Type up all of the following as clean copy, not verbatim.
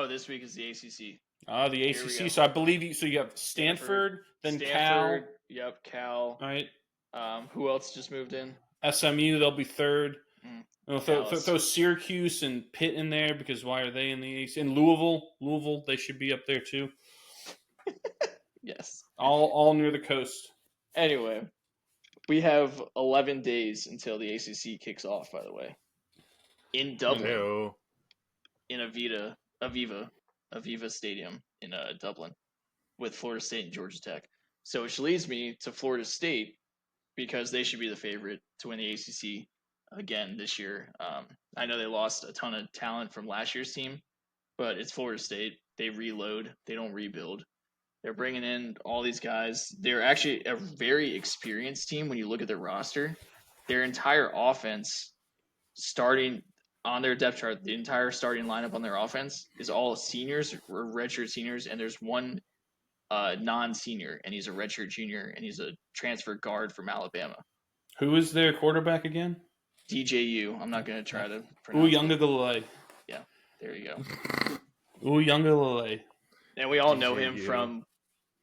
this week is the ACC. The ACC. So I believe you have Stanford, then Cal. Yep, Cal. All right. Who else just moved in? SMU, they'll be third. We'll throw Syracuse and Pitt in there because why are they in the ACC? And Louisville, they should be up there too. Yes. All near the coast. Anyway, we have 11 days until the ACC kicks off, by the way. In Dublin. In Aviva Stadium in Dublin with Florida State and Georgia Tech. So which leads me to Florida State because they should be the favorite to win the ACC again this year. I know they lost a ton of talent from last year's team, but it's Florida State. They reload. They don't rebuild. They're bringing in all these guys. They're actually a very experienced team when you look at their roster. Their entire offense, starting on their depth chart, the entire starting lineup on their offense is all seniors or redshirt seniors, and there's one non-senior, and he's a redshirt junior, and he's a transfer guard from Alabama. Who is their quarterback again? DJU. I'm not going to try to pronounce it. Uyunglele. Yeah, there you go. Uyunglele. And we all know him from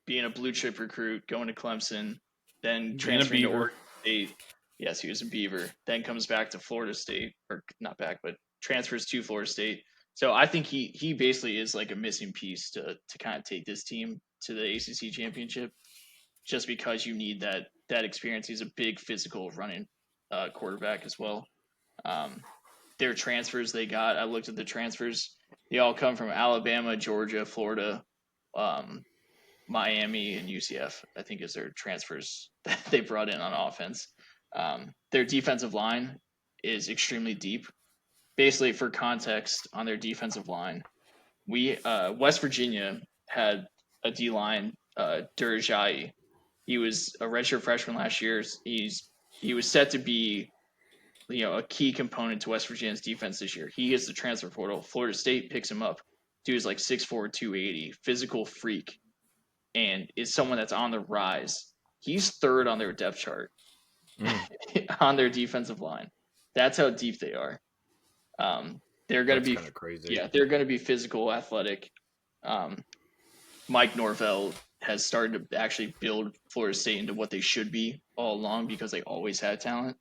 being a blue chip recruit, going to Clemson, then transferring to Oregon State. Yes, he was a Beaver. Then comes back to Florida State, or not back, but transfers to Florida State. So I think he basically is like a missing piece to kind of take this team to the ACC championship, just because you need that experience. He's a big physical running quarterback as well. Their transfers they got, I looked at the transfers. They all come from Alabama, Georgia, Florida, Miami, and UCF, I think is their transfers that they brought in on offense. Their defensive line is extremely deep. Basically, for context on their defensive line, West Virginia had a D-line, Durjai. He was a redshirt freshman last year. He was set to be, a key component to West Virginia's defense this year. He hits the transfer portal. Florida State picks him up. Dude is like 6'4", 280, physical freak, and is someone that's on the rise. He's third on their depth chart on their defensive line. That's how deep they are. They're going to be kind of crazy. Yeah, they're going to be physical, athletic. Mike Norvell has started to actually build Florida State into what they should be all along because they always had talent.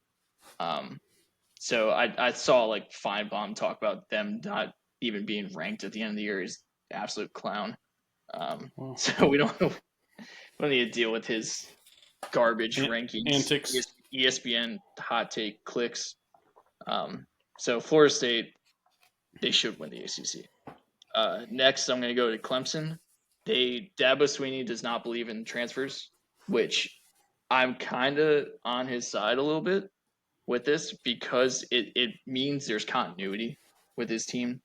So I saw like Feinbaum talk about them not even being ranked at the end of the year is absolute clown. So we don't need to deal with his garbage rankings. Antics. ESPN hot take clicks. So Florida State, they should win the ACC. Next, I'm going to go to Clemson. Dabo Swinney does not believe in transfers, which I'm kind of on his side a little bit with this because it means there's continuity with his team.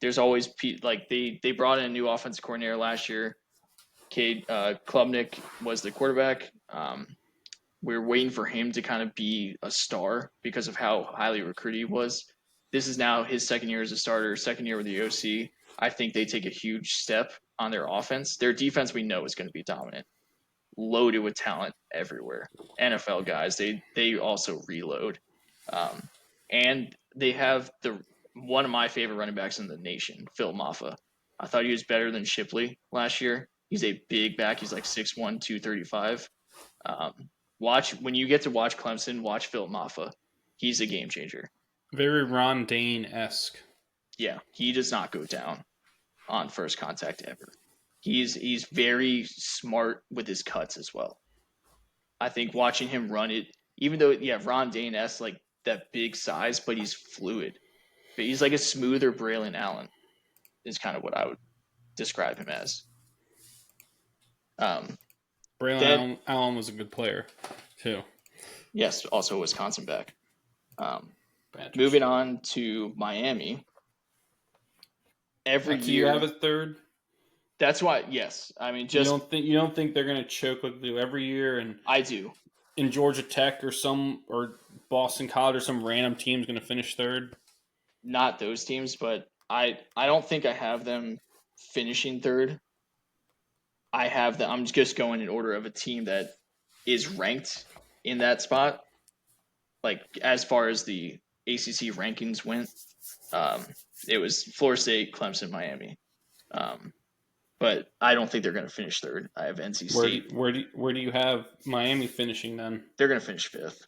There's always they brought in a new offensive coordinator last year. Cade Klubnik was the quarterback. We're waiting for him to kind of be a star because of how highly recruited he was. This is now his second year as a starter, second year with the OC. I think they take a huge step on their offense. Their defense we know is going to be dominant, loaded with talent everywhere. NFL guys, they also reload. And they have one of my favorite running backs in the nation, Phil Maffa. I thought he was better than Shipley last year. He's a big back. He's like 6'1", 235. When you get to watch Clemson, watch Phil Maffa. He's a game changer. Very Ron Dane-esque. Yeah, he does not go down on first contact ever. He's very smart with his cuts as well. I think watching him run it, even though Ron Dane-esque, like that big size, but he's fluid. But he's like a smoother Braylon Allen is kind of what I would describe him as. Braylon Allen was a good player, too. Yes, also a Wisconsin back. Moving on to Miami. Every year you have a third. That's why. Yes, I mean, you don't think they're going to choke like they do every year, and I do. In Georgia Tech or Boston College or some random team's going to finish third. Not those teams, but I don't think I have them finishing third. I have them. I'm just going in order of a team that is ranked in that spot, like as far as the ACC rankings went, it was Florida State, Clemson, Miami. But I don't think they're going to finish third. I have NC State. Where do you have Miami finishing then? They're going to finish fifth.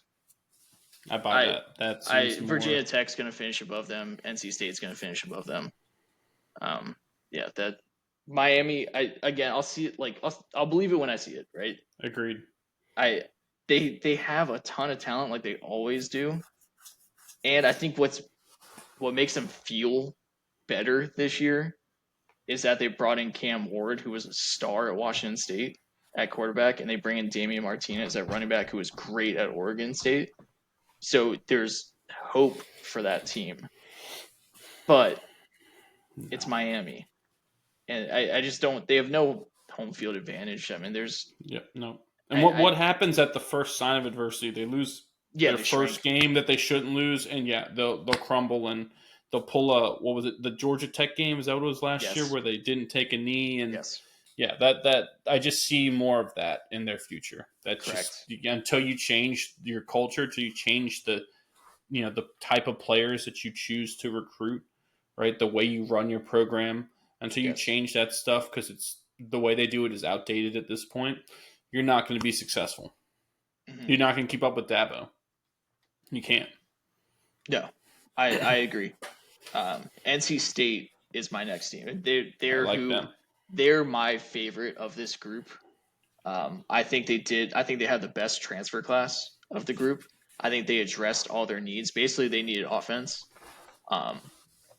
I buy that. That seems more. Virginia Tech's going to finish above them. NC State's going to finish above them. That Miami. I'll see it. Like I'll believe it when I see it. Right. Agreed. They have a ton of talent, like they always do, and I think what makes them feel better this year is that they brought in Cam Ward, who was a star at Washington State at quarterback, and they bring in Damian Martinez at running back, who was great at Oregon State. So there's hope for that team. But it's Miami. And I just don't – they have no home field advantage. I mean, there's – Yeah, no. And what happens at the first sign of adversity? They lose their first game that they shouldn't lose, and they'll crumble and – they'll pull what was it, the Georgia Tech game? Is that what it was last year where they didn't take a knee? And that I just see more of that in their future. That's correct. Just until you change your culture, until you change the type of players that you choose to recruit, right? The way you run your program, until you change that stuff, because it's the way they do it is outdated at this point. You're not going to be successful. Mm-hmm. You're not going to keep up with Dabo. You can't. No, I agree. NC State is my next team. They're my favorite of this group. I think they had the best transfer class of the group. I think they addressed all their needs. Basically, they needed offense.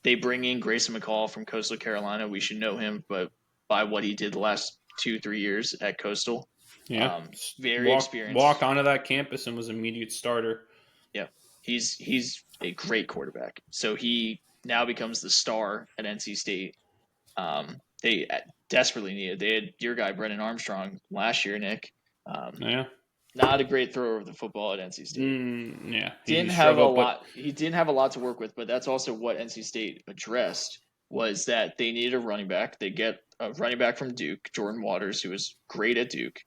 They bring in Grayson McCall from Coastal Carolina. We should know him, but by what he did the last 2-3 years at Coastal, very experienced. Walked onto that campus and was an immediate starter. Yeah, he's a great quarterback. So he now becomes the star at NC State. They desperately needed. They had your guy Brennan Armstrong last year, Nick. Not a great thrower of the football at NC State. Didn't have a lot. He didn't have a lot to work with, but that's also what NC State addressed, was that they needed a running back. They get a running back from Duke, Jordan Waters, who was great at Duke.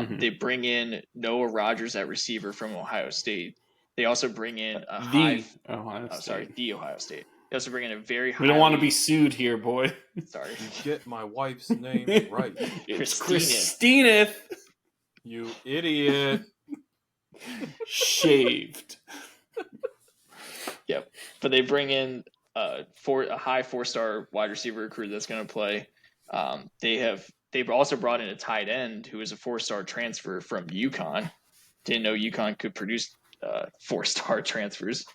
They bring in Noah Rogers at receiver from Ohio State. They also bring in the Ohio State. They also bring in a very high. We don't want to be sued here, boy. Sorry. Get my wife's name right. It's Christina. You idiot. Shaved. Yep. But they bring in a high 4-star wide receiver recruit that's going to play. They've also brought in a tight end who is a 4-star transfer from UConn. Didn't know UConn could produce 4-star transfers.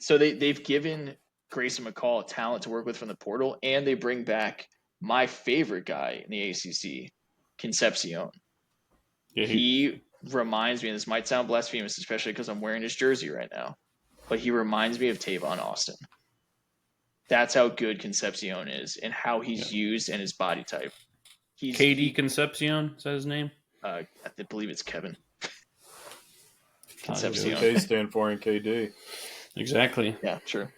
So they've given Grayson McCall talent to work with from the portal, and they bring back my favorite guy in the ACC, Concepcion. Yeah, he reminds me, and this might sound blasphemous, especially because I'm wearing his jersey right now, but he reminds me of Tavon Austin. That's how good Concepcion is and how he's used and his body type. KD Concepcion, is that his name? I believe it's Kevin. Concepcion. K stand for in KD. Exactly. Yeah, sure.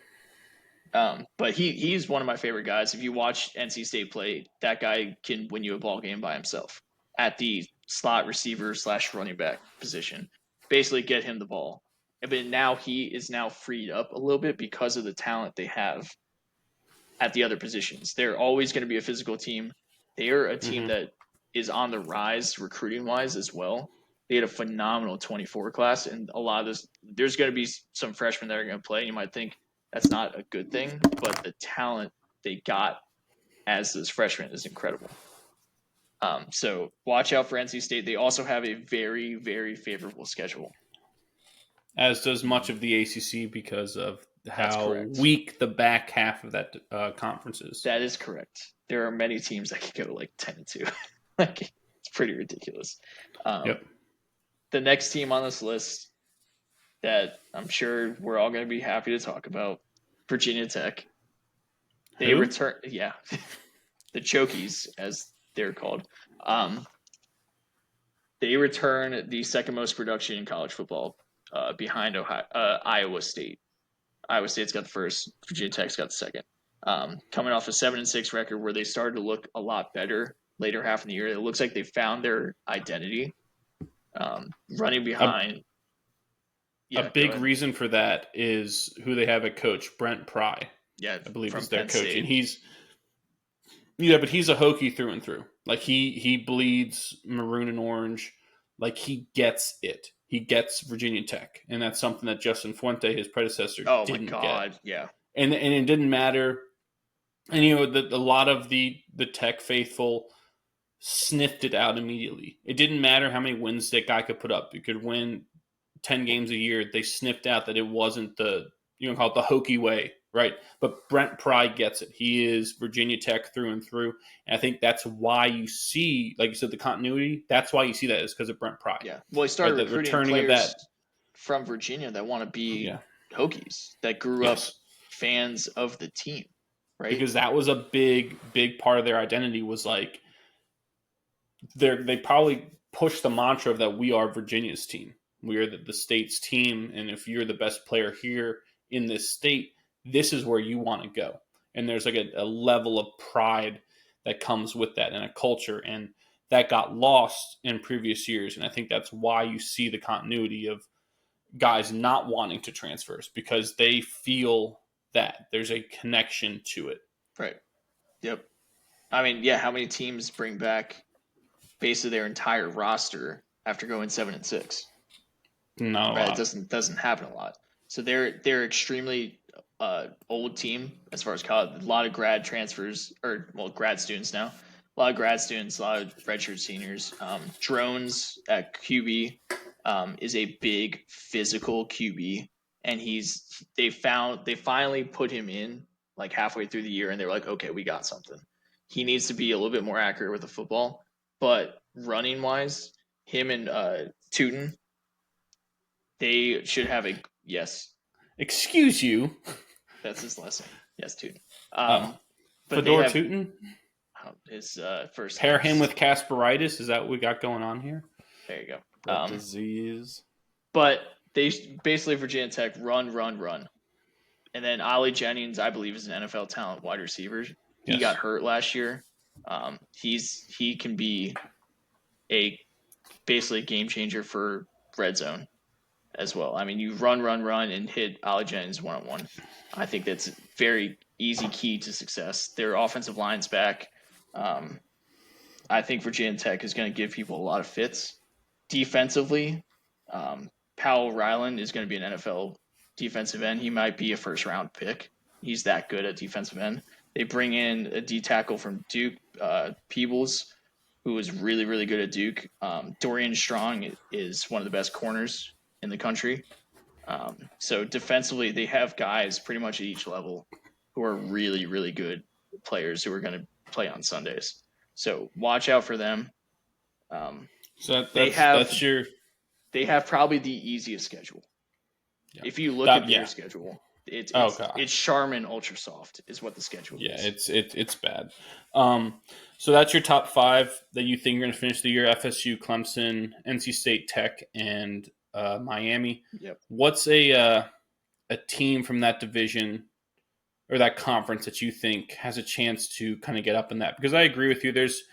But he's one of my favorite guys. If you watch NC State play, that guy can win you a ball game by himself at the slot receiver / running back position. Basically get him the ball. But now he is now freed up a little bit because of the talent they have at the other positions. They're always going to be a physical team. They are a team that is on the rise recruiting-wise as well. They had a phenomenal 24 class, and a lot of this, there's going to be some freshmen that are going to play. You might think that's not a good thing, but the talent they got as those freshmen is incredible. So watch out for NC State. They also have a very, very favorable schedule. As does much of the ACC because of how weak the back half of that conference is. That is correct. There are many teams that can go like 10-2. Like, it's pretty ridiculous. The next team on this list that I'm sure we're all going to be happy to talk about, Virginia Tech. They return, the Chokies, as they're called. They return the second most production in college football behind Iowa State. Iowa State's got the first. Virginia Tech's got the second. Coming off a 7-6 record where they started to look a lot better later half of the year. It looks like they found their identity. Running behind. a big reason for that is who they have at coach, Brent Pry. Yeah, I believe is their coach, State. And he's a Hokie through and through. Like he bleeds maroon and orange. Like he gets it. He gets Virginia Tech, and that's something that Justin Fuente, his predecessor, didn't get. Yeah. And it didn't matter. And a lot of the Tech faithful sniffed it out immediately. It didn't matter how many wins that guy could put up. You could win 10 games a year. They sniffed out that it wasn't the call it the Hokie way, right? But Brent Pry gets it. He is Virginia Tech through and through. And I think that's why you see, like you said, the continuity. That's why you see that is because of Brent Pry. Yeah. Well, he started recruiting players from Virginia that want to be Hokies, that grew up fans of the team, right? Because that was a big, big part of their identity was like they probably pushed the mantra of that we are Virginia's team. We are the state's team. And if you're the best player here in this state, this is where you want to go. And there's like a level of pride that comes with that and a culture. And that got lost in previous years. And I think that's why you see the continuity of guys not wanting to transfer, because they feel that there's a connection to it. Right. Yep. I mean, how many teams bring back basically their entire roster after going 7-6? No, right. It doesn't happen a lot. So they're extremely old team as far as college. A lot of grad transfers, grad students now. A lot of grad students, a lot of redshirt seniors. Drones at QB is a big physical QB, and they finally put him in like halfway through the year, and they were like, okay, we got something. He needs to be a little bit more accurate with the football, but running wise, him and Tootin, they should have a yes. Excuse you. That's his last name. Yes, Tootin. Fedor Tootin? His first pair him with Kasperitis. Is that what we got going on here? There you go. Disease. But they basically Virginia Tech run. And then Ollie Jennings, I believe, is an NFL talent wide receiver. He got hurt last year. He can be basically a game changer for red zone as well. I mean, you run and hit Ollie Jennings one-on-one. I think that's a very easy key to success. Their offensive line's back. I think Virginia Tech is going to give people a lot of fits. Defensively, Powell Ryland is going to be an NFL defensive end. He might be a first-round pick. He's that good at defensive end. They bring in a D tackle from Duke, Peebles, who is really, really good at Duke. Dorian Strong is one of the best corners in the country. So defensively, they have guys pretty much at each level who are really, really good players who are going to play on Sundays. So watch out for them. They have probably the easiest schedule. Yeah. If you look at their schedule, it's Charmin Ultra Soft is what the schedule is. Yeah, it's bad. So that's your top 5 that you think you're going to finish the year: FSU, Clemson, NC State, Tech, and Miami. Yep. What's a team from that division or that conference that you think has a chance to kind of get up in that? Because I agree with you. There's,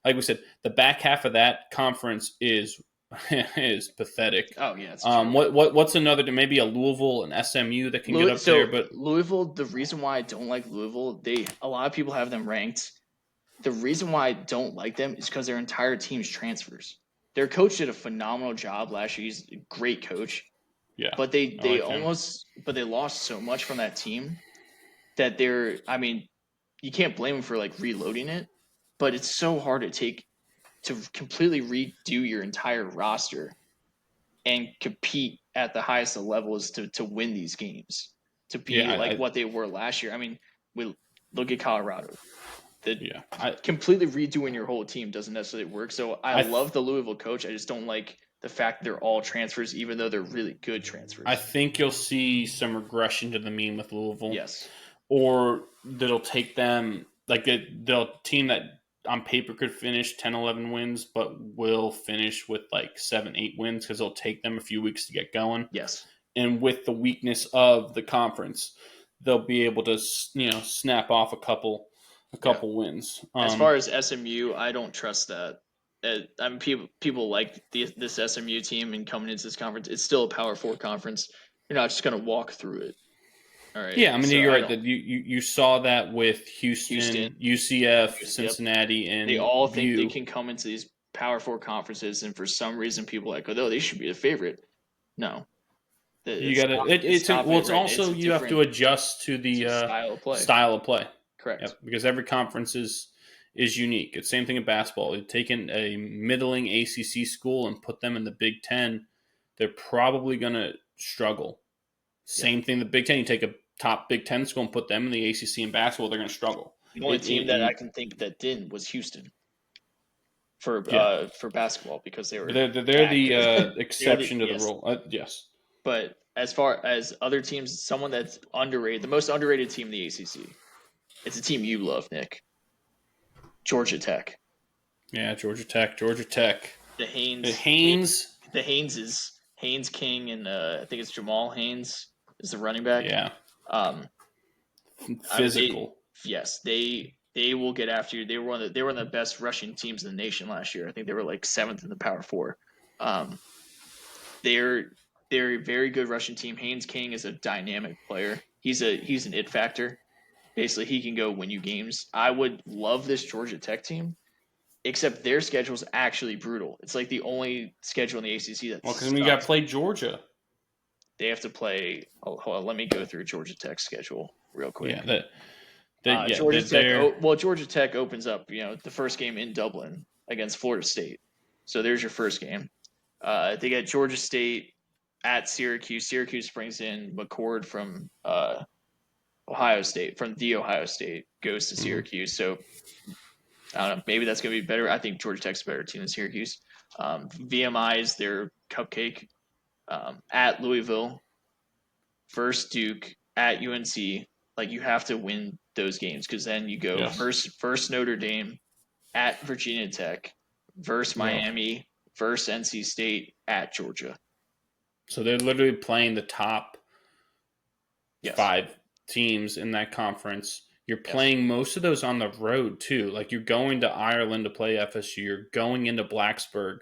like we said, the back half of that conference is pathetic. Oh yeah. It's true. What's another? Maybe a Louisville and SMU that can get up there. But Louisville, the reason why I don't like Louisville, a lot of people have them ranked. The reason why I don't like them is because their entire team's transfers. Their coach did a phenomenal job last year. He's a great coach. Yeah. But they lost so much from that team that you can't blame them for like reloading it, but it's so hard to completely redo your entire roster and compete at the highest of levels to win these games, to be what they were last year. I mean, we look at Colorado. Completely redoing your whole team doesn't necessarily work. So I love the Louisville coach. I just don't like the fact they're all transfers, even though they're really good transfers. I think you'll see some regression to the mean with Louisville. Yes. Or that'll take them, like the team that on paper could finish 10, 11 wins, but will finish with like 7, 8 wins because it'll take them a few weeks to get going. Yes. And with the weakness of the conference, they'll be able to, snap off a couple wins. As far as SMU, I don't trust that I mean, people like this SMU team and coming into this conference. It's still a Power 4 conference. You're not just going to walk through it. All right. Yeah, I mean, you're right. That you saw that with Houston, UCF, Cincinnati, and they all think they can come into these Power 4 conferences, and for some reason, people are like, oh, they should be the favorite. No, you got to. It's also you have to adjust to the style of play. Correct. Yep, because every conference is unique. It's the same thing in basketball. You've taken a middling ACC school and put them in the Big Ten, they're probably going to struggle. Same thing in the Big Ten. You take a top Big Ten school and put them in the ACC in basketball, they're going to struggle. The only team that I can think that didn't was Houston for basketball because they were they're the exception to the rule. Yes, but as far as other teams, someone that's underrated, the most underrated team in the ACC, it's a team you love, Nick. Georgia Tech. Yeah, Georgia Tech. The Haynes King, and I think it's Jamal Haynes is the running back. Yeah. Physical. They will get after you. They were one of the best rushing teams in the nation last year. I think they were like 7th in the Power 4. They're a very good rushing team. Haynes King is a dynamic player. He's an it factor. Basically, he can go win you games. I would love this Georgia Tech team, except their schedule is actually brutal. It's like the only schedule in the ACC that's because we got to play Georgia. They have to play. Hold on, let me go through Georgia Tech's schedule real quick. Yeah, Georgia Tech. Georgia Tech opens up. The first game in Dublin against Florida State. So there's your first game. They get Georgia State at Syracuse. Syracuse brings in McCord from Ohio State, goes to Syracuse. So I don't know. Maybe that's going to be better. I think Georgia Tech's a better team than Syracuse. VMI is their cupcake. At Louisville, first Duke, at UNC. Like, you have to win those games because then you go first Notre Dame, at Virginia Tech, versus Miami, versus NC State, at Georgia. So they're literally playing the top 5 teams in that conference. You're playing most of those on the road too. Like, you're going to Ireland to play FSU. You're going into Blacksburg,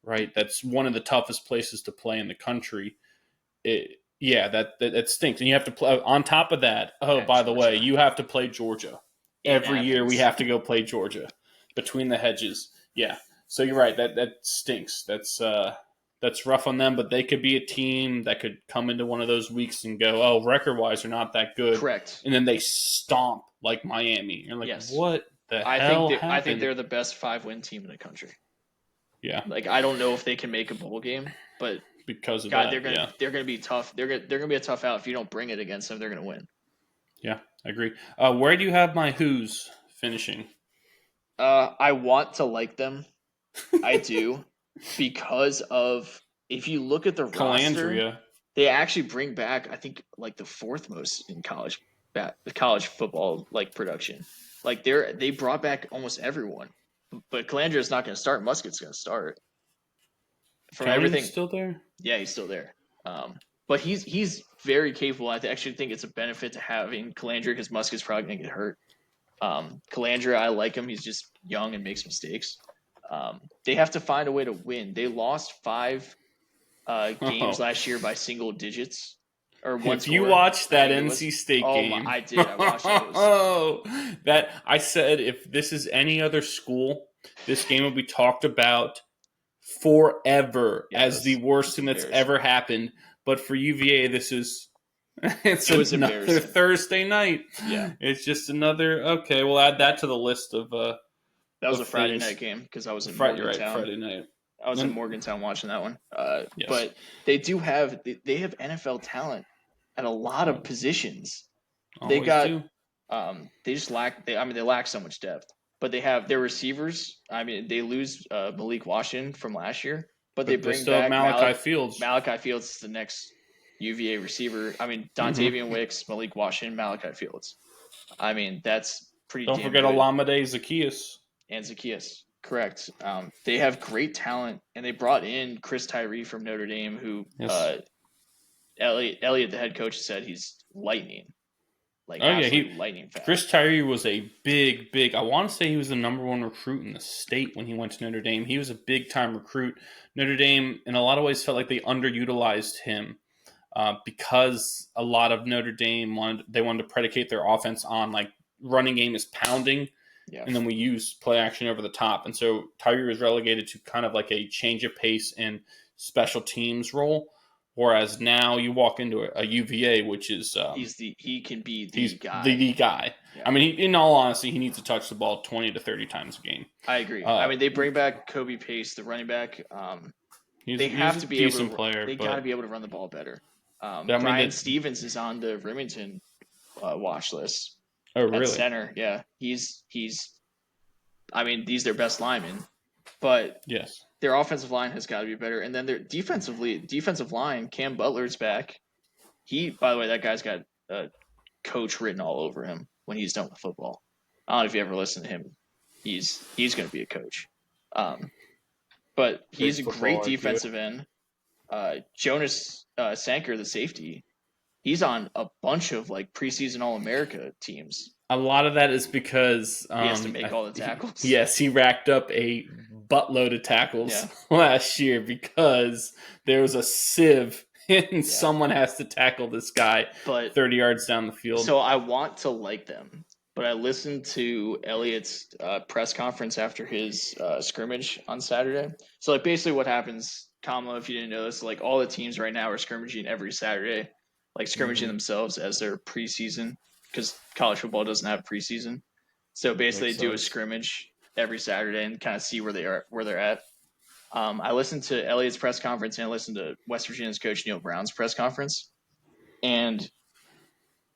right? That's one of the toughest places to play in the country. That stinks. And you have to play on top of that. Oh, by the way, you have to play Georgia. Every year we have to go play Georgia between the hedges. Yeah. So you're right. That stinks. That's rough on them, but they could be a team that could come into one of those weeks and go, oh, record-wise, they're not that good. Correct. And then they stomp like Miami. You're like, what the hell happened? I think they're the best 5-win team in the country. Yeah. Like, I don't know if they can make a bowl game, but because of that, they're gonna be tough. They're gonna be a tough out. If you don't bring it against them, they're gonna win. Yeah, I agree. Where do you have my Who's finishing? I want to like them. I do. Because of, if you look at the roster, they actually bring back, I think, like the 4th most in college football production. Like, they brought back almost everyone, but Calandra is not going to start. Muskett's going to start. From everything, still there? Yeah, he's still there. But he's very capable. I actually think it's a benefit to having Calandra because Muskett's probably going to get hurt. Calandra, I like him. He's just young and makes mistakes. They have to find a way to win. They lost 5 games last year by single digits. If you watched that NC State game, I did. I watched those. That I said, if this is any other school, this game will be talked about forever as the worst thing that's ever happened. But for UVA, this is it's another Thursday night. Yeah, it's just another. Okay, we'll add that to the list of. That was a Friday night game because I was in Morgantown. Right, Friday night. I was in Morgantown watching that one. But they have NFL talent at a lot of positions. They just lack. They lack so much depth. But they have their receivers. I mean, they lose Malik Washington from last year, but they bring back Malachi Fields. Malachi Fields is the next UVA receiver. I mean, Dontavian Wicks, Malik Washington, Malachi Fields. I mean, that's pretty. Don't forget Olamide Zaccheaus. And Zaccheaus, correct. They have great talent, and they brought in Chris Tyree from Notre Dame, who Elliot, the head coach, said he's lightning. like absolutely lightning fast. Chris Tyree was a big. I want to say he was the number 1 recruit in the state when he went to Notre Dame. He was a big time recruit. Notre Dame, in a lot of ways, felt like they underutilized him because a lot of Notre Dame wanted to predicate their offense on like running game is pounding, and then we use play action over the top. And so Tyree was relegated to kind of like a change of pace and special teams role. Whereas now you walk into a UVA, which is he can be the guy. The guy. Yeah. I mean, in all honesty, he needs to touch the ball 20 to 30 times a game. I agree. I mean, they bring back Kobe Pace, the running back. They have to be able to. They got to be able to run the ball better. Brian Stevens is on the Remington watch list. Oh, really? At center, yeah. He's. I mean, he's their best lineman, but yes. Their offensive line has got to be better. And then their defensive line, Cam Butler's back. By the way, that guy's got coach written all over him when he's done with football. I don't know if you ever listen to him. He's going to be a coach. But he's a great defensive end. Jonas Sanker, the safety, he's on a bunch of like preseason All-America teams. A lot of that is because he has to make all the tackles. Yes, he racked up a buttload of tackles last year because there was a sieve and someone has to tackle this guy 30 yards down the field. So I want to like them, but I listened to Elliott's press conference after his scrimmage on Saturday. So like basically what happens, Kamala, if you didn't know this, like all the teams right now are scrimmaging every Saturday, like scrimmaging themselves as their preseason. Because college football doesn't have preseason, so basically they do a scrimmage every Saturday and kind of see where they're at. I listened to Elliott's press conference and I listened to West Virginia's coach Neil Brown's press conference, and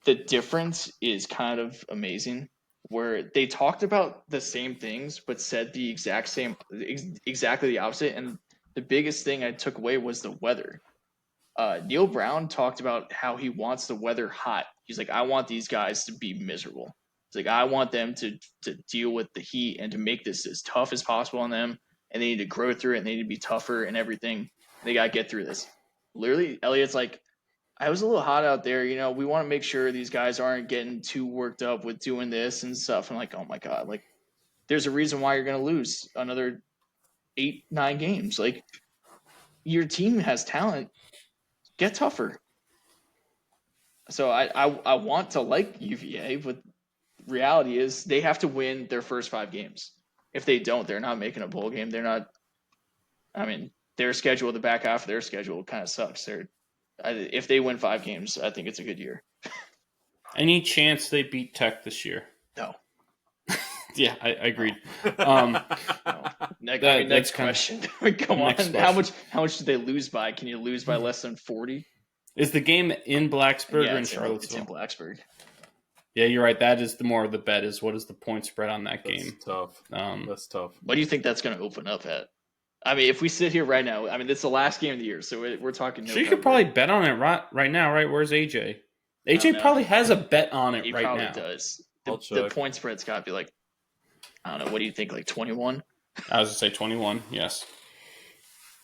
the difference is kind of amazing. Where they talked about the same things but said the exactly the opposite. And the biggest thing I took away was the weather. Neil Brown talked about how he wants the weather hot. He's like, I want these guys to be miserable. It's like, I want them to deal with the heat and to make this as tough as possible on them. And they need to grow through it and they need to be tougher and everything. They got to get through this. Literally, Elliott's like, I was a little hot out there. You know, we want to make sure these guys aren't getting too worked up with doing this and stuff. I'm like, oh my God, like there's a reason why you're going to lose another 8-9 games. Like your team has talent. Get tougher. So I want to like UVA, but reality is they have to win their first 5 games. If they don't, they're not making a bowl game. They're not. I mean, their schedule, the back half of their schedule, kind of sucks. If they win 5 games, I think it's a good year. Any chance they beat Tech this year? No. Yeah, I agreed. No. Next question. Come on. Question. How much did they lose by? Can you lose by less than 40? Is the game in Blacksburg or in Charlottesville? It's in Blacksburg. Yeah, you're right. That is the more of the bet is what is the point spread on that game. Tough. That's tough. What do you think that's going to open up at? I mean, if we sit here right now, I mean, it's the last game of the year, so we're talking. So you could probably bet on it right now, right? Where's AJ? AJ probably has a bet on it right now. He probably does. The point spread's got to be like, I don't know. What do you think? Like 21? I was going to say 21. Yes.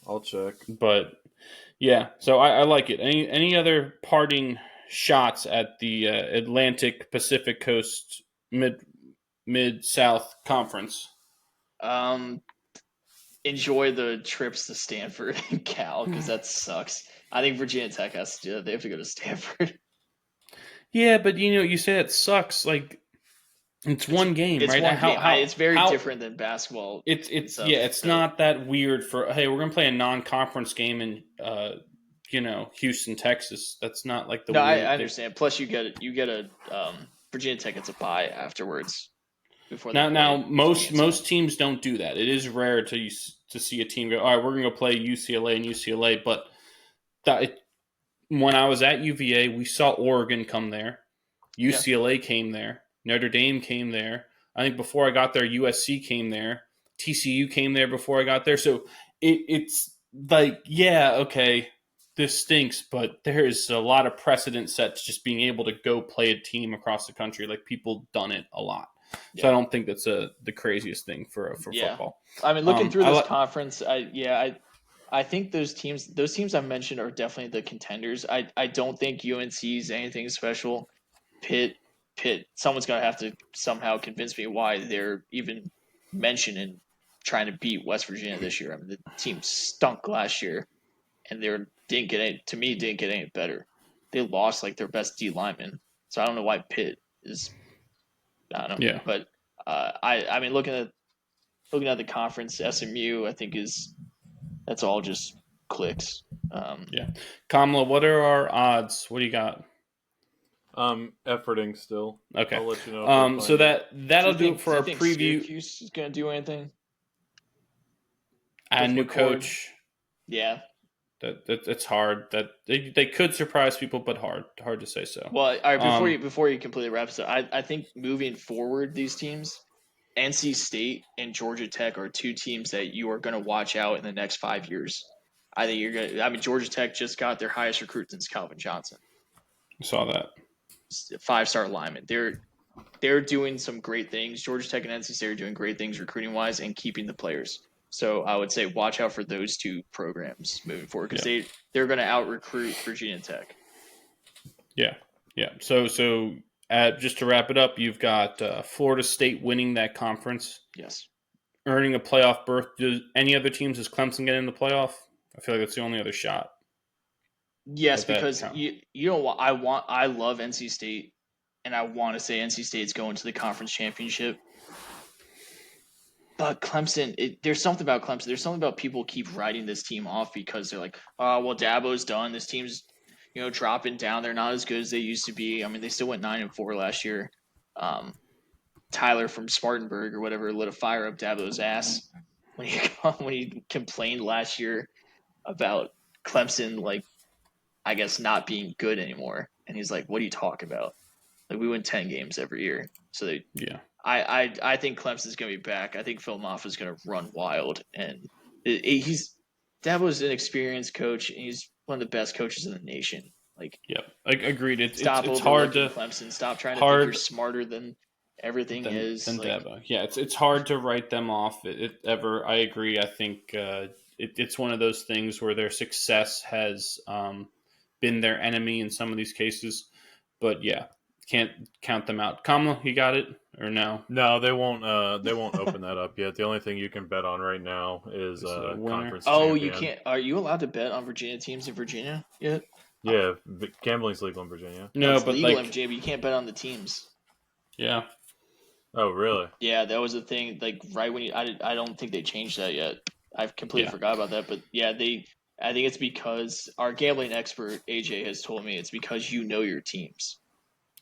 I'll check. But yeah, so I like it. Any other parting shots at the Atlantic Pacific Coast Mid South Conference? Enjoy the trips to Stanford and Cal because that sucks. I think Virginia Tech has to do that. They have to go to Stanford. Yeah, but you say it sucks. Like it's one game, it's right? One game. It's very different than basketball. It's not that weird for hey, we're gonna play a non-conference game in Houston, Texas. That's not like the. No, I understand. Plus, you get a Virginia Tech gets a bye afterwards. Before most teams don't do that. It is rare to see a team go, all right, we're gonna go play UCLA and UCLA. But when I was at UVA, we saw Oregon come there, UCLA came there, Notre Dame came there. I think before I got there, USC came there, TCU came there before I got there. So it's like, yeah, okay, this stinks, but there is a lot of precedent set to just being able to go play a team across the country. Like people done it a lot. So I don't think that's the craziest thing for football. I mean, looking through this conference, I think those teams I mentioned are definitely the contenders. I don't think UNC is anything special. Pitt, Pitt. Someone's going to have to somehow convince me why they're even mentioning trying to beat West Virginia this year. I mean, the team stunk last year, and didn't get any better. They lost like their best D lineman, so I don't know why Pitt is. I don't know. Yeah, but I mean, looking at the conference, SMU, I think that's all just clicks. Yeah, Kamala, what are our odds? What do you got? Efforting still. Okay. I'll let you know. So that'll do it for our preview. Syracuse is going to do anything? A new coach. Yeah. That's hard. That they could surprise people, but hard to say so. Well, all right. Before you completely wrap this up, I think moving forward, these teams, NC State and Georgia Tech, are two teams that you are going to watch out in the next 5 years. I think you're going to. I mean, Georgia Tech just got their highest recruit since Calvin Johnson. I saw that. 5-star lineman. They're doing some great things. Georgia Tech and NC State are doing great things recruiting wise and keeping the players. So I would say watch out for those two programs moving forward because they're going to out recruit Virginia Tech. Yeah. So just to wrap it up, you've got Florida State winning that conference. Yes. Earning a playoff berth. Does any other teams, does Clemson get in the playoff? I feel like that's the only other shot. Yes, because you know what I love NC State, and I want to say NC State's going to the conference championship. But Clemson, there's something about Clemson. There's something about people keep writing this team off because they're like, oh, well, Dabo's done. This team's, dropping down. They're not as good as they used to be. I mean, they still went 9-4 last year. Tyler from Spartanburg or whatever lit a fire up Dabo's ass when he complained last year about Clemson, like, I guess not being good anymore. And he's like, what are you talking about? Like, we win 10 games every year. So I think Clemson's going to be back. I think Phil Moffitt's going to run wild. And Dabo's an experienced coach, and he's one of the best coaches in the nation. Like, agreed. It's hard to Clemson. Stop trying to think you're smarter than everything is. Than Dabo. Yeah, it's hard to write them off. I agree. I think it's one of those things where their success has been their enemy in some of these cases. But yeah, can't count them out. Kamala, you got it or no? No, they won't. They won't open that up yet. The only thing you can bet on right now is conference. Oh, champion. You can't. Are you allowed to bet on Virginia teams in Virginia yet? Yeah, gambling's legal in Virginia. No, but legal in Virginia, but you can't bet on the teams. Yeah. Oh, really? Yeah, that was the thing. Like right when I don't think they changed that yet. I've completely forgot about that. But yeah, I think it's because our gambling expert AJ has told me it's because you know your teams.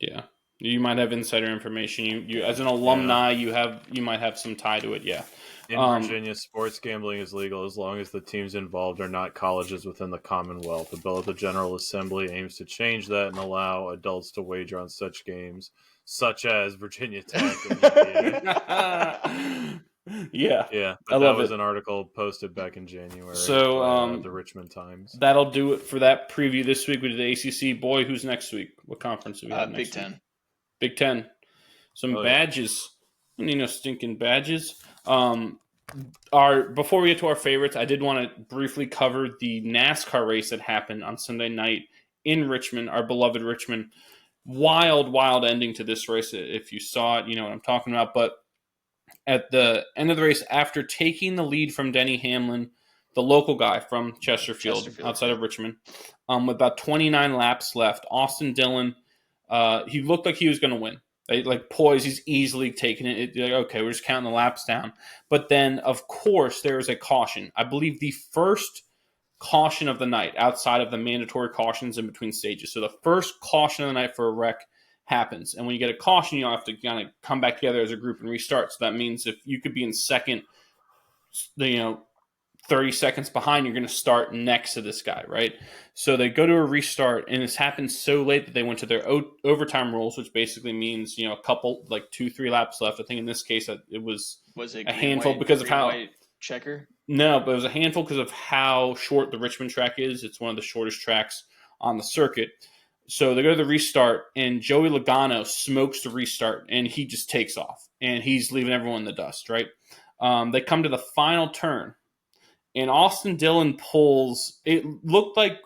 Yeah, you might have insider information. You as an alumni, you might have some tie to it. Yeah. In Virginia, sports gambling is legal as long as the teams involved are not colleges within the Commonwealth. The bill of the General Assembly aims to change that and allow adults to wager on such games, such as Virginia Tech and UVA. Yeah. But that was an article posted back in January. So the Richmond Times. That'll do it for that preview this week. We did the ACC. Boy, who's next week? What conference do we have next Big week? Ten. Big Ten. Some badges. We need no stinking badges. Before we get to our favorites, I did want to briefly cover the NASCAR race that happened on Sunday night in Richmond, our beloved Richmond. Wild ending to this race. If you saw it, you know what I'm talking about. But at the end of the race, after taking the lead from Denny Hamlin, the local guy from Chesterfield. Outside of Richmond, with about 29 laps left, Austin Dillon, he looked like he was going to win. Like poise, he's easily taking it. Like, okay, we're just counting the laps down. But then, of course, there was a caution. I believe the first caution of the night, outside of the mandatory cautions in between stages. So the first caution of the night for a wreck happens. And when you get a caution, you have to kind of come back together as a group and restart. So that means if you could be in second, 30 seconds behind, you're going to start next to this guy, right? So they go to a restart, and this happened so late that they went to their overtime rules, which basically means, a couple, like 2-3 laps left. I think in this case, it was it a handful because of how checker. No, but it was a handful because of how short the Richmond track is. It's one of the shortest tracks on the circuit. So they go to the restart, and Joey Logano smokes the restart, and he just takes off, and he's leaving everyone in the dust, right? They come to the final turn, and Austin Dillon pulls. It looked like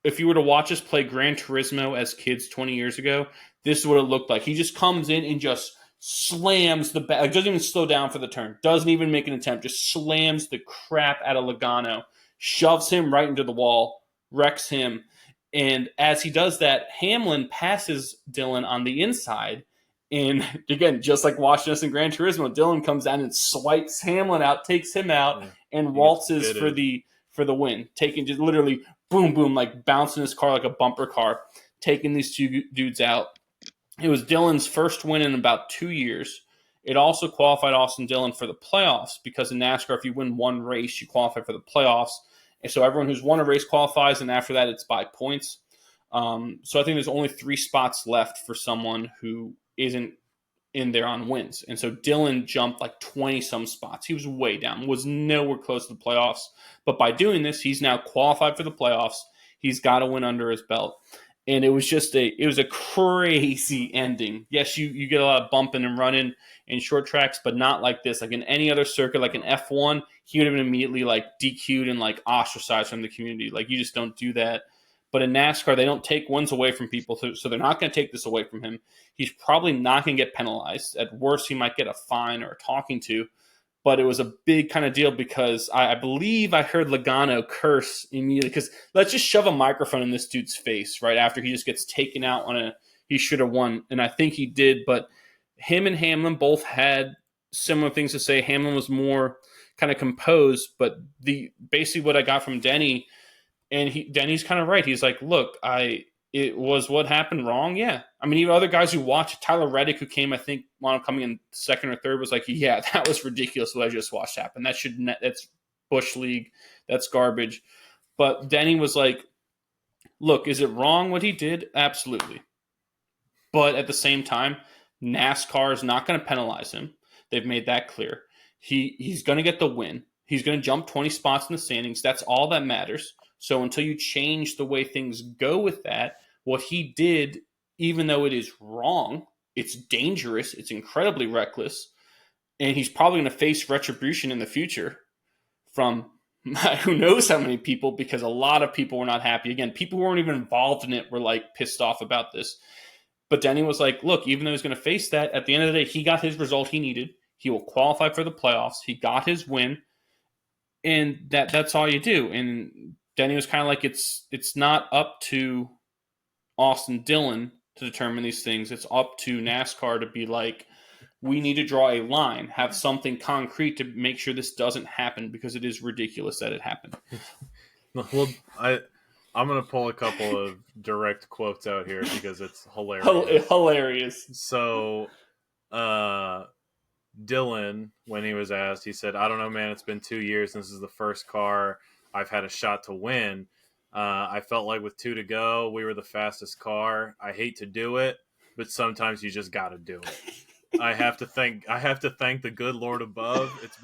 if you were to watch us play Gran Turismo as kids 20 years ago, this is what it looked like. He just comes in and just slams the back, doesn't even slow down for the turn, doesn't even make an attempt, just slams the crap out of Logano, shoves him right into the wall, wrecks him. And as he does that, Hamlin passes Dillon on the inside. And again, just like watching us in Gran Turismo, Dillon comes down and swipes Hamlin out, takes him out, and waltzes for the win, taking just literally boom, boom, like bouncing his car like a bumper car, taking these two dudes out. It was Dillon's first win in about 2 years. It also qualified Austin Dillon for the playoffs because in NASCAR, if you win one race, you qualify for the playoffs. And so everyone who's won a race qualifies, and after that, it's by points. So I think there's only 3 spots left for someone who isn't in there on wins. And so Dillon jumped like 20-some spots. He was way down, was nowhere close to the playoffs. But by doing this, he's now qualified for the playoffs. He's got a win under his belt. And it was just a crazy ending. Yes, you get a lot of bumping and running in short tracks, but not like this. Like in any other circuit, like an F1, he would have been immediately like DQ'd and like ostracized from the community. Like you just don't do that. But in NASCAR, they don't take wins away from people, so they're not going to take this away from him. He's probably not going to get penalized. At worst, he might get a fine or a talking to. But it was a big kind of deal because I believe I heard Logano curse immediately because let's just shove a microphone in this dude's face right after he just gets taken out on he should have won. And I think he did, but him and Hamlin both had similar things to say. Hamlin was more kind of composed, but basically what I got from Denny, and Denny's kind of right. He's like, look, it was what happened wrong. Yeah. I mean, even other guys who watched, Tyler Reddick, who came, I think, wound up coming in second or third, was like, yeah, that was ridiculous what I just watched happen. That's Bush League. That's garbage. But Denny was like, look, is it wrong what he did? Absolutely. But at the same time, NASCAR is not going to penalize him. They've made that clear. He's going to get the win. He's going to jump 20 spots in the standings. That's all that matters. So until you change the way things go with that, what he did, even though it is wrong, it's dangerous, it's incredibly reckless, and he's probably going to face retribution in the future from who knows how many people, because a lot of people were not happy. Again, people who weren't even involved in it were like pissed off about this. But Denny was like, look, even though he's going to face that, at the end of the day, he got his result he needed. He will qualify for the playoffs. He got his win. And that's all you do. And Denny was kind of like, it's not up to Austin Dillon to determine these things. It's up to NASCAR to be like, we need to draw a line, have something concrete to make sure this doesn't happen because it is ridiculous that it happened. Well, I'm going to pull a couple of direct quotes out here because it's hilarious. Hilarious. So, Dillon, when he was asked, he said, I don't know, man, it's been 2 years. This is the first car I've had a shot to win. I felt like with 2 to go, we were the fastest car. I hate to do it, but sometimes you just got to do it. I have to thank the good Lord above. It's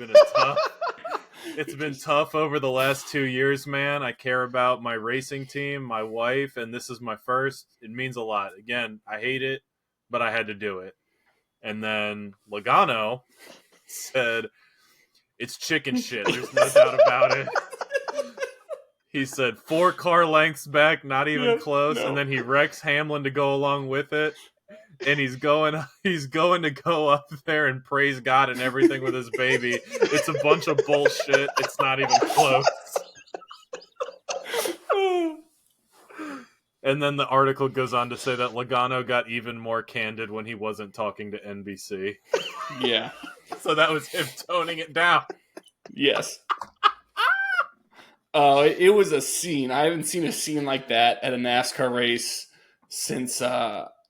been tough over the last 2 years, man. I care about my racing team, my wife, and this is my first. It means a lot. Again, I hate it, but I had to do it. And then Logano said, it's chicken shit. There's no doubt about it. He said 4 car lengths back, not even close. No. And then he wrecks Hamlin to go along with it. And he's going to go up there and praise God and everything with his baby. It's a bunch of bullshit. It's not even close. And then the article goes on to say that Logano got even more candid when he wasn't talking to NBC. Yeah. So that was him toning it down. Yes. It was a scene. I haven't seen a scene like that at a NASCAR race since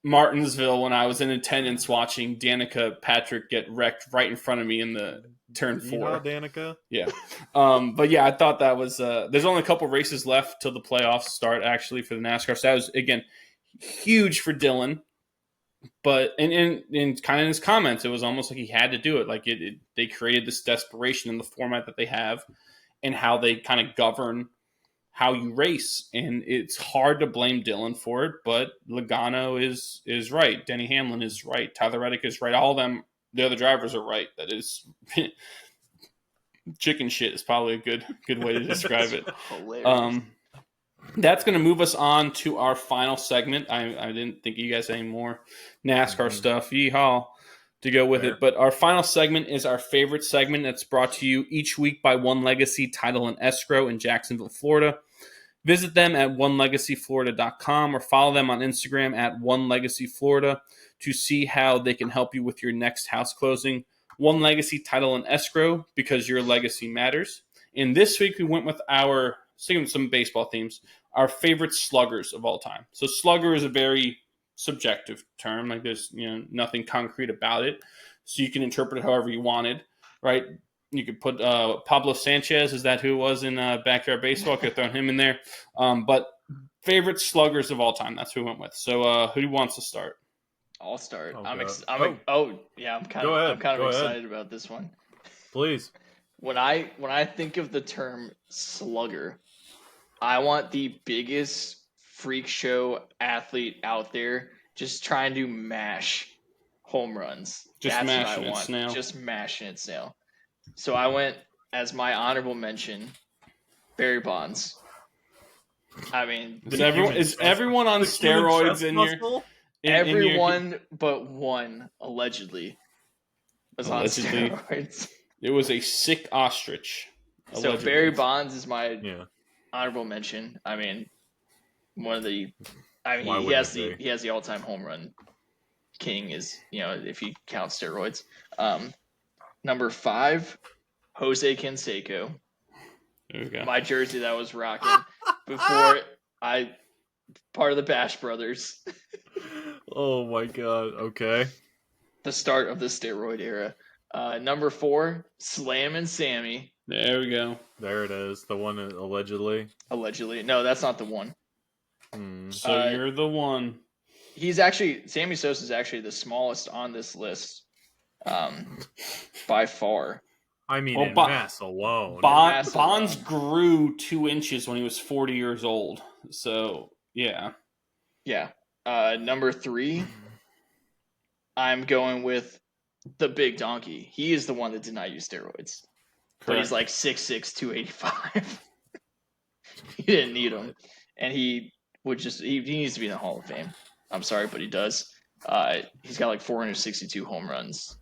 Martinsville when I was in attendance watching Danica Patrick get wrecked right in front of me in the turn 4. You know Danica? Yeah. But yeah, I thought that was there's only a couple races left till the playoffs start actually for the NASCAR. So that was, again, huge for Dillon. But in kind of his comments, it was almost like he had to do it. Like they created this desperation in the format that they have and how they kind of govern how you race. And it's hard to blame Dillon for it, but Logano is right. Denny Hamlin is right. Tyler Reddick is right. All of them, the other drivers are right. That is chicken shit is probably a good way to describe it. Hilarious. that's going to move us on to our final segment. I didn't think you guys had any more NASCAR stuff. Yeehaw to go with it. But our final segment is our favorite segment that's brought to you each week by One Legacy Title and Escrow in Jacksonville, Florida. Visit them at onelegacyflorida.com or follow them on Instagram at onelegacyflorida to see how they can help you with your next house closing. One Legacy Title and Escrow, because your legacy matters. And this week we went with our, singing some baseball themes, our favorite sluggers of all time. So slugger is a very subjective term. Like there's nothing concrete about it. So you can interpret it however you wanted, right? You could put Pablo Sanchez. Is that who it was in Backyard Baseball? Could have thrown him in there. But favorite sluggers of all time. That's who we went with. So who wants to start? I'll start. Oh, I'm kind Go ahead. of excited about this one. Please. When I think of the term slugger, I want the biggest freak show athlete out there just trying to mash home runs. Just mashing it, snail. Just mashing it, snail. So I went as my honorable mention, Barry Bonds. I mean, is everyone on steroids in here? Everyone but one allegedly was on steroids. It was a sick ostrich. Allegedly. So Barry Bonds is my honorable mention. I mean, he has the all-time home run king is, if you count steroids. Number 5, Jose Canseco. My jersey that I was rocking before part of the Bash Brothers. Oh my god, okay. The start of the steroid era. Number 4, Slammin' Sammy. There we go. There it is. The one allegedly. Allegedly. No, that's not the one. So you're the one. Sammy Sosa is actually the smallest on this list. By far. I mean, in mass alone. Bonds grew 2 inches when he was 40 years old. So, yeah. Yeah. Number 3, I'm going with the big donkey. He is the one that did not use steroids. Correct. But he's like 6'6", 285. He didn't need them. And he needs to be in the Hall of Fame. I'm sorry, but he does. He's got like 462 home runs.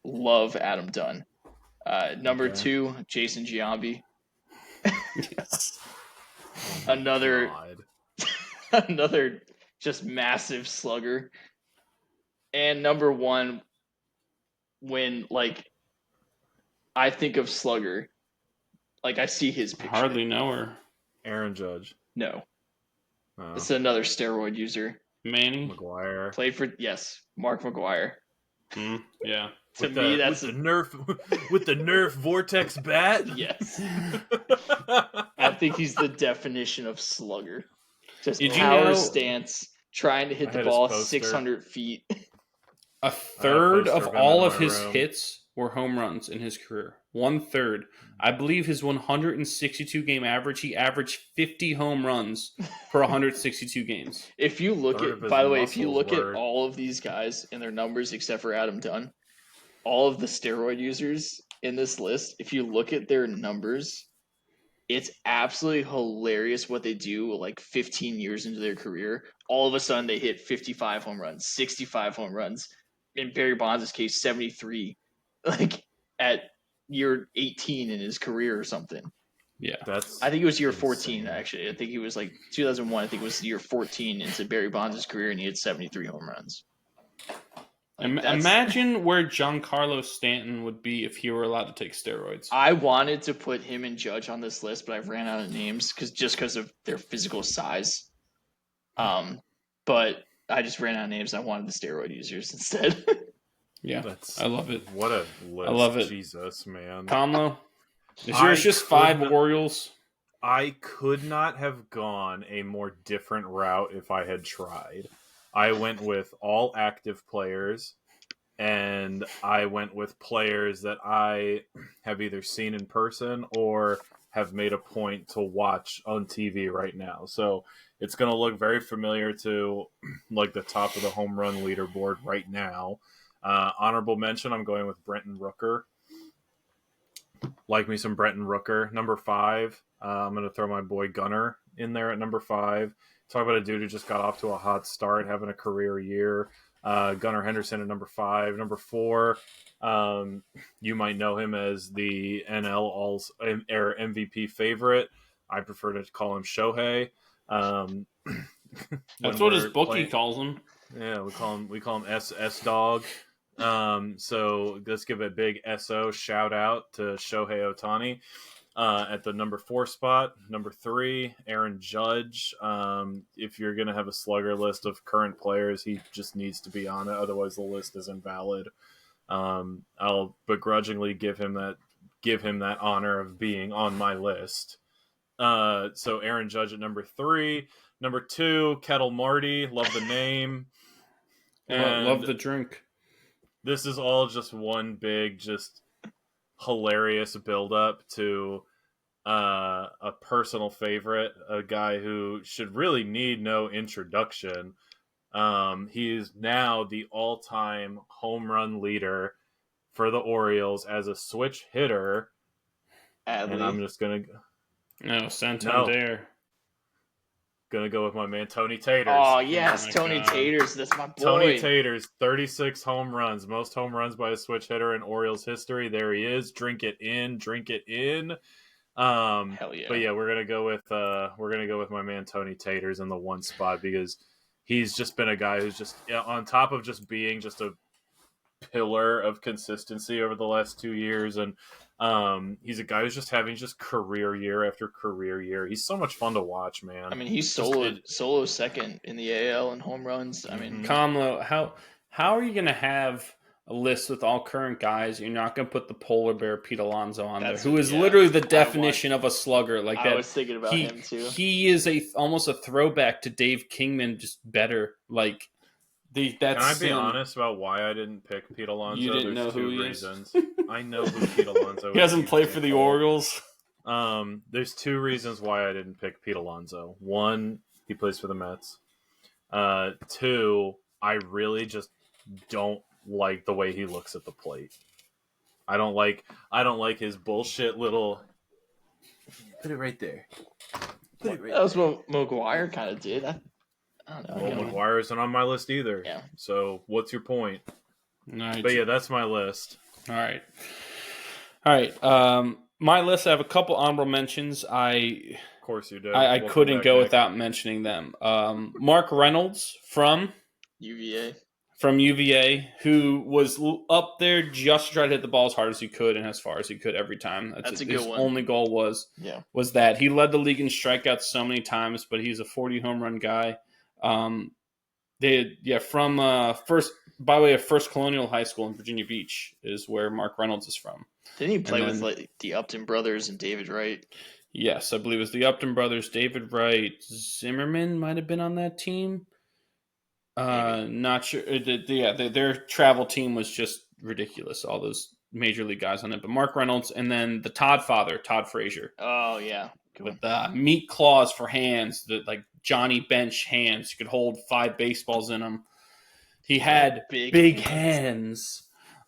Love Adam Dunn. Number 2, Jason Giambi. Another just massive slugger. And number 1, when I think of slugger, I see his picture. Hardly know her. Aaron Judge. No. It's another steroid user. Manny McGuire. Played for Mark McGuire. Yeah. To me, that's the Nerf Vortex bat. Yes. I think he's the definition of slugger. Just stance, trying to hit the ball 600 feet. A third of all of his hits were home runs in his career. 1/3. I believe his 162 game average, he averaged 50 home runs per 162 games. If you look at all of these guys and their numbers, except for Adam Dunn, all of the steroid users in this list, if you look at their numbers, it's absolutely hilarious what they do 15 years into their career. All of a sudden, they hit 55 home runs, 65 home runs. In Barry Bonds' case, 73. At year 18 in his career or something. Yeah. I think it was year 14, actually. I think he was 2001. I think it was year 14 into Barry Bonds' career, and he had 73 home runs. Imagine where Giancarlo Stanton would be if he were allowed to take steroids. I wanted to put him and Judge on this list, but I've ran out of names because of their physical size. But I just ran out of names. I wanted the steroid users instead. Yeah, I love it. What a list. I love it. Jesus, man. Tomlo, is yours just 5 Orioles? I could not have gone a more different route if I had tried. I went with all active players, and I went with players that I have either seen in person or have made a point to watch on TV right now. So it's going to look very familiar to the top of the home run leaderboard right now. Honorable mention, I'm going with Brenton Rooker. Like me some Brenton Rooker. Number 5, I'm going to throw my boy Gunnar in there at number 5. Talk about a dude who just got off to a hot start, having a career year. Gunnar Henderson at number 5. Number 4, you might know him as the NL MVP favorite. I prefer to call him Shohei. That's what his bookie calls him. Yeah, we call him SS Dog. So let's give a big SO shout out to Shohei Ohtani. At the number 4 spot. Number 3, Aaron Judge. If you're going to have a slugger list of current players, he just needs to be on it. Otherwise, the list is invalid. I'll begrudgingly give him that honor of being on my list. So Aaron Judge at number 3. Number 2, Kettle Marty. Love the name. Love the drink. This is all just one big, just hilarious build-up to a personal favorite, a guy who should really need no introduction. He is now the all-time home run leader for the Orioles as a switch hitter. Adley. And I'm just going to... No, Santander. No. Gonna go with my man Tony Taters. Oh yes, Tony Taters. That's my boy. Tony Taters, 36 home runs, most home runs by a switch hitter in Orioles history. There he is. Drink it in. Hell yeah. But yeah, we're gonna go with my man Tony Taters in the 1 spot because he's just been a guy who's just on top of just being just a pillar of consistency over the last 2 years, and he's a guy who's just having career year after career year. He's so much fun to watch, man. I mean, he's solo second in the AL in home runs. I mean, Kamlo, how are you going to have a list with all current guys? You're not going to put the polar bear Pete Alonso on there, who is literally the definition of a slugger. Like that, I was thinking about him too. He is almost a throwback to Dave Kingman, just better. Like. Can I be honest about why I didn't pick Pete Alonso? You didn't know who he reasons. I know who Pete Alonso is. He hasn't played for the Orioles. There's 2 reasons why I didn't pick Pete Alonso. 1, he plays for the Mets. 2, I really just don't like the way he looks at the plate. I don't like his bullshit little. Put it right there. That was what McGuire kind of did. I don't know. Well, McGuire isn't on my list either. Yeah. So what's your point? Nice. But yeah, that's my list. All right. My list, I have a couple honorable mentions. Of course you did. I couldn't go without mentioning them. Mark Reynolds from UVA, who was up there just to try to hit the ball as hard as he could and as far as he could every time. That's a good one. His only goal was that. He led the league in strikeouts so many times, but he's a 40 home run guy. From by way of First Colonial High School in Virginia Beach is where Mark Reynolds is from. Didn't he play with the Upton brothers and David Wright? Yes, I believe it was the Upton brothers. David Wright, Zimmerman might have been on that team. Not sure. Their travel team was just ridiculous. All those major league guys on it, but Mark Reynolds, and then the Todd father, Todd Frazier. Oh yeah, with meat claws for hands, like Johnny Bench hands. You could hold 5 baseballs in them. He had big hands.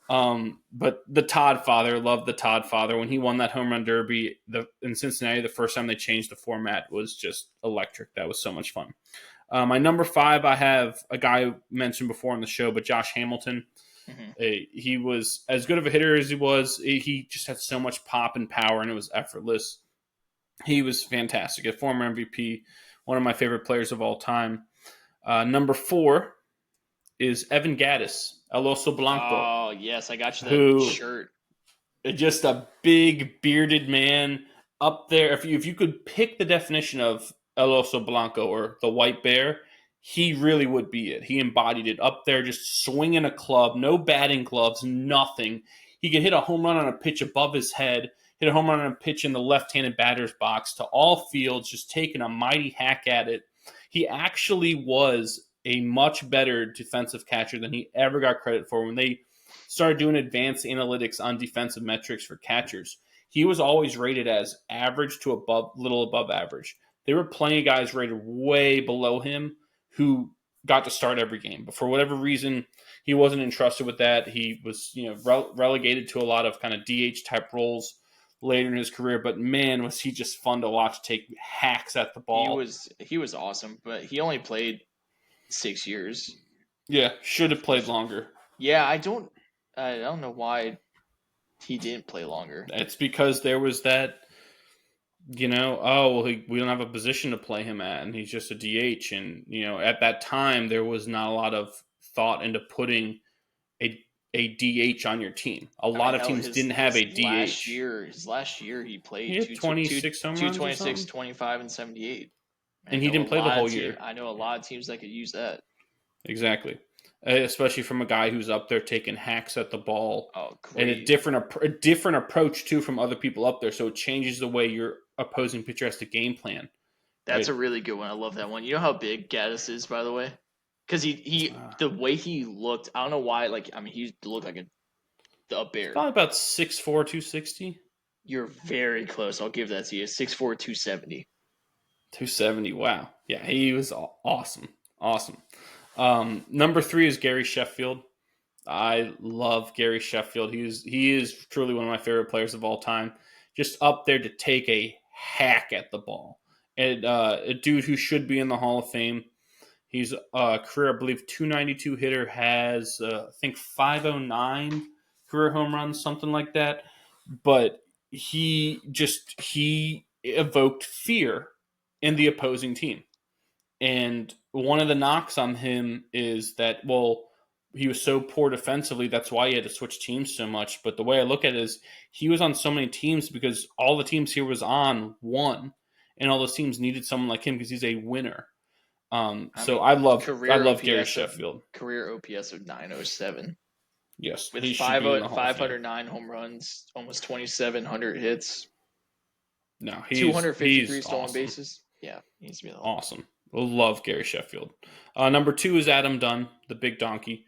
But the Todd father, loved the Todd father. When he won that home run derby in Cincinnati, the first time they changed the format was just electric. That was so much fun. My number 5, I have a guy mentioned before on the show, but Josh Hamilton. Mm-hmm. He was as good of a hitter as he was. He just had so much pop and power, and it was effortless. He was fantastic. A former MVP, one of my favorite players of all time. Number 4 is Evan Gattis, El Oso Blanco. Oh, yes, I got you that shirt. Just a big, bearded man up there. If you could pick the definition of El Oso Blanco or the White Bear, he really would be it. He embodied it up there, just swinging a club, no batting gloves, nothing. He could hit a home run on a pitch above his head, hit a home run on a pitch in the left-handed batter's box to all fields, just taking a mighty hack at it. He actually was a much better defensive catcher than he ever got credit for. When they started doing advanced analytics on defensive metrics for catchers, he was always rated as average to little above average. They were playing guys rated way below him who got to start every game. But for whatever reason, he wasn't entrusted with that. He was relegated to a lot of kind of DH type roles later in his career, but man, was he just fun to watch take hacks at the ball. He was awesome, but he only played 6 years. Yeah, should have played longer. Yeah, I don't know why he didn't play longer. It's because there was that, we don't have a position to play him at, and he's just a DH. And, at that time, there was not a lot of thought into putting a DH on your team. A lot of teams didn't have a DH. His last year, he played he had 26 home runs 226, 25, and 78. And he didn't play the whole year. I know a lot of teams that could use that. Exactly. Especially from a guy who's up there taking hacks at the ball. Oh, great. And a different approach, too, from other people up there. So it changes the way your opposing pitcher has to game plan. That's a really good one. I love that one. You know how big Gaddis is, by the way? Because the way he looked, I don't know why. He looked like a bear. Probably about 6'4", 260. You're very close. I'll give that to you. 6'4", 270. 270. Wow. Yeah, he was awesome. Awesome. Number 3 is Gary Sheffield. I love Gary Sheffield. He is truly one of my favorite players of all time. Just up there to take a hack at the ball. And a dude who should be in the Hall of Fame. He's a career, I believe, 292 hitter, has, I think, 509 career home runs, something like that. But he evoked fear in the opposing team. And one of the knocks on him is that, he was so poor defensively, that's why he had to switch teams so much. But the way I look at it is he was on so many teams because all the teams he was on won. And all those teams needed someone like him because he's a winner. I love Gary Sheffield. Career OPS of 907. Yes. With 509 home runs, almost 2,700 hits. No, 253 stolen bases. Yeah, he needs to be awesome. Love Gary Sheffield. Number 2 is Adam Dunn, the big donkey.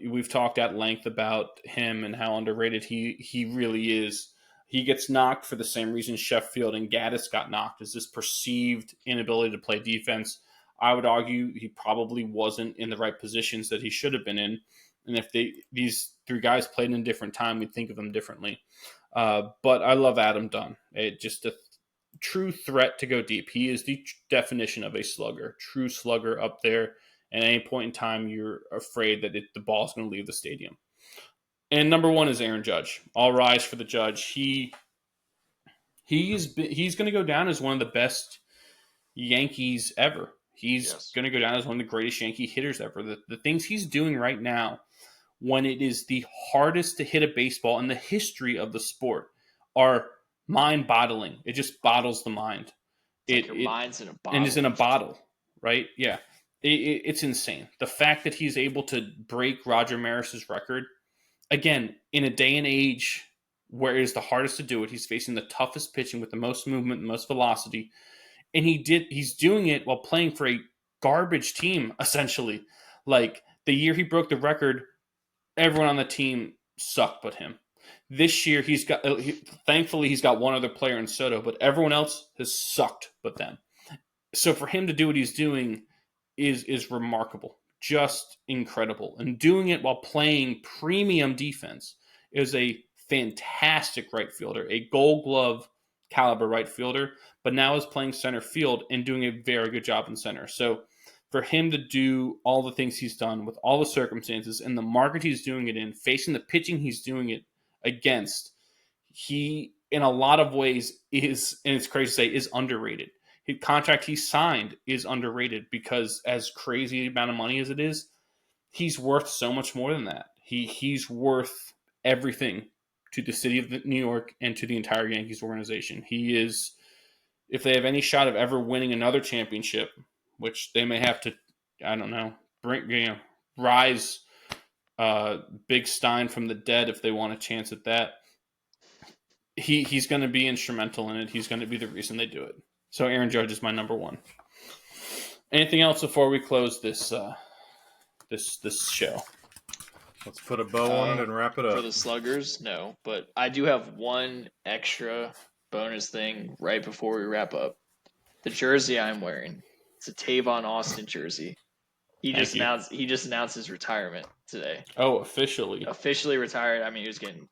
We've talked at length about him and how underrated he really is. He gets knocked for the same reason Sheffield and Gaddis got knocked, is this perceived inability to play defense. I would argue he probably wasn't in the right positions that he should have been in. And if these 3 guys played in a different time, we'd think of them differently. But I love Adam Dunn. Just a true threat to go deep. He is the definition of a slugger, true slugger up there. And at any point in time, you're afraid that the ball's going to leave the stadium. And number 1 is Aaron Judge. All rise for the Judge. He's going to go down as one of the best Yankees ever. He's going to go down as one of the greatest Yankee hitters ever. The things he's doing right now, when it is the hardest to hit a baseball in the history of the sport, are mind-boggling. It just bottles the mind. Your mind's in a bottle. And is in a bottle, right? Yeah. It's insane. The fact that he's able to break Roger Maris's record, again, in a day and age where it is the hardest to do it, he's facing the toughest pitching with the most movement, the most velocity, and he's doing it while playing for a garbage team, essentially. Like, the year he broke the record, everyone on the team sucked but him. This year, thankfully, he's got one other player in Soto, but everyone else has sucked but them. So for him to do what he's doing is remarkable, just incredible. And doing it while playing premium defense is a fantastic right fielder, a Gold Glove caliber right fielder, but now is playing center field and doing a very good job in center. So for him to do all the things he's done with all the circumstances and the market he's doing it in, facing the pitching he's doing it against, he, in a lot of ways, is, and it's crazy to say, is underrated. His contract he signed is underrated because, as crazy amount of money as it is, he's worth so much more than that. He's worth everything to the city of New York and to the entire Yankees organization. He is, if they have any shot of ever winning another championship, which they may have to, I don't know, rise Big Stein from the dead if they want a chance at that. He's going to be instrumental in it. He's going to be the reason they do it. So Aaron Judge is my number 1. Anything else before we close this this show? Let's put a bow on it and wrap it up. For the Sluggers, no. But I do have one extra bonus thing right before we wrap up. The jersey I'm wearing, it's a Tavon Austin jersey. He just announced his retirement today. Oh, officially. Officially retired. I mean, he was getting,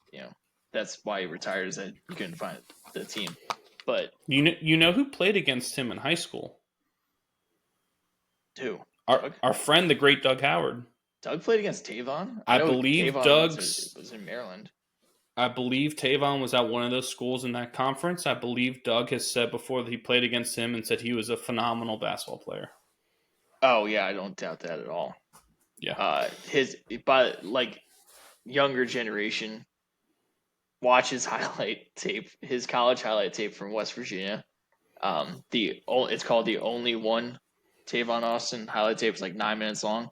that's why he retired, is that he couldn't find the team. But you know who played against him in high school? Who? Our friend, the great Doug Howard. Doug played against Tavon? I believe Tavon was in Maryland. I believe Tavon was at one of those schools in that conference. I believe Doug has said before that he played against him and said he was a phenomenal basketball player. Oh, yeah, I don't doubt that at all. Yeah. Younger generation, watch his highlight tape, his college highlight tape from West Virginia. It's called The Only One Tavon Austin highlight tape. It's like 9 minutes long.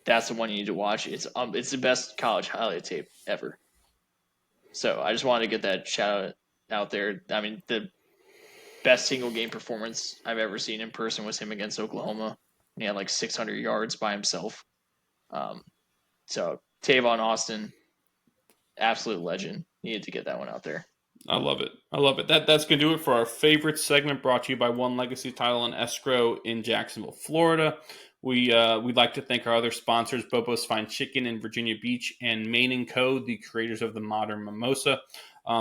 That's the one you need to watch. It's the best college highlight tape ever. So I just wanted to get that shout out there. I mean, the best single game performance I've ever seen in person was him against Oklahoma. He had like 600 yards by himself. So Tavon Austin, absolute legend. Needed to get that one out there. I love it. That's going to do it for our favorite segment, brought to you by One Legacy Title and Escrow in Jacksonville, Florida. We'd like to thank our other sponsors, Bobo's Fine Chicken in Virginia Beach and Main & Co., the creators of the Modern Mimosa.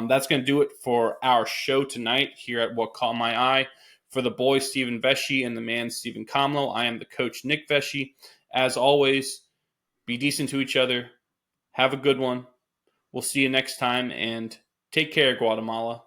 That's going to do it for our show tonight here at What Caught My Eye. For the boy, Stephen Vesci, and the man, Stephen Comlow, I am the coach, Nick Vesci. As always, be decent to each other. Have a good one. We'll see you next time, and take care, Guatemala.